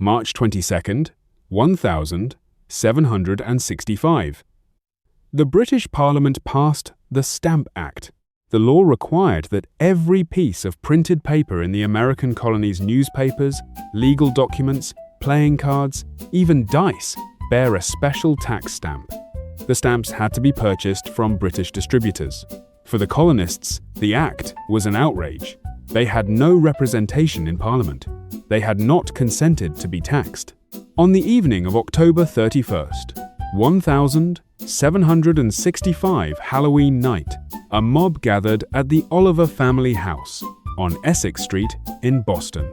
March 22nd, 1765. The British Parliament passed the Stamp Act. The law required that every piece of printed paper in the American colony's newspapers, legal documents, playing cards, even dice, bear a special tax stamp. The stamps had to be purchased from British distributors. For the colonists, the act was an outrage. They had no representation in Parliament. They had not consented to be taxed. On the evening of October 31st, 1765 Halloween night, a mob gathered at the Oliver family house on Essex Street in Boston.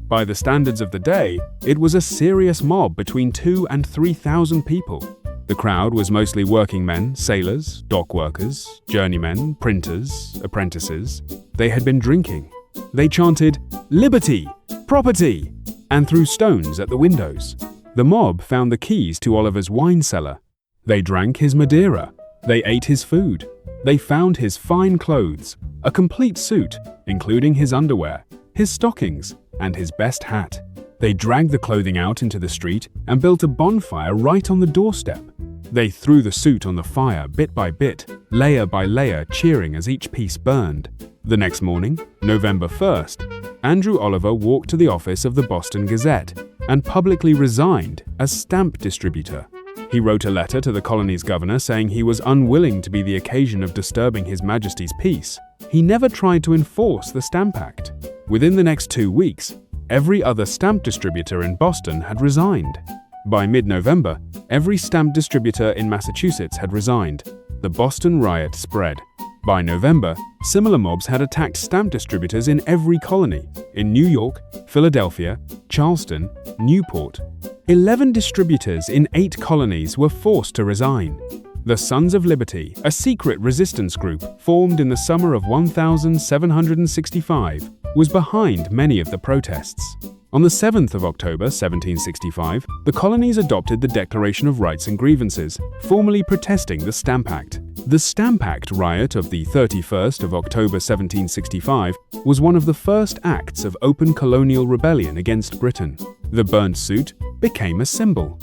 By the standards of the day, it was a serious mob between 2,000 and 3,000 people. The crowd was mostly working men, sailors, dock workers, journeymen, printers, apprentices. They had been drinking. They chanted, "Liberty! Property!" and threw stones at the windows. The mob found the keys to Oliver's wine cellar. They drank his Madeira. They ate his food. They found his fine clothes, a complete suit, including his underwear, his stockings, and his best hat. They dragged the clothing out into the street and built a bonfire right on the doorstep. They threw the suit on the fire bit by bit, layer by layer, cheering as each piece burned. The next morning, November 1st, Andrew Oliver walked to the office of the Boston Gazette and publicly resigned as stamp distributor. He wrote a letter to the colony's governor saying he was unwilling to be the occasion of disturbing His Majesty's peace. He never tried to enforce the Stamp Act. Within the next 2 weeks, every other stamp distributor in Boston had resigned. By mid-November, every stamp distributor in Massachusetts had resigned. The Boston riot spread. By November, similar mobs had attacked stamp distributors in every colony, in New York, Philadelphia, Charleston, Newport. 11 distributors in 8 colonies were forced to resign. The Sons of Liberty, a secret resistance group formed in the summer of 1765, was behind many of the protests. On the 7th of October 1765, the colonies adopted the Declaration of Rights and Grievances, formally protesting the Stamp Act. The Stamp Act riot of the 31st of October 1765 was one of the first acts of open colonial rebellion against Britain. The burnt suit became a symbol.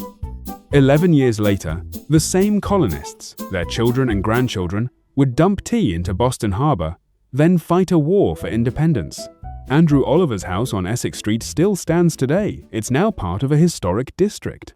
11 years later, the same colonists, their children and grandchildren, would dump tea into Boston Harbor, then fight a war for independence. Andrew Oliver's house on Essex Street still stands today. It's now part of a historic district.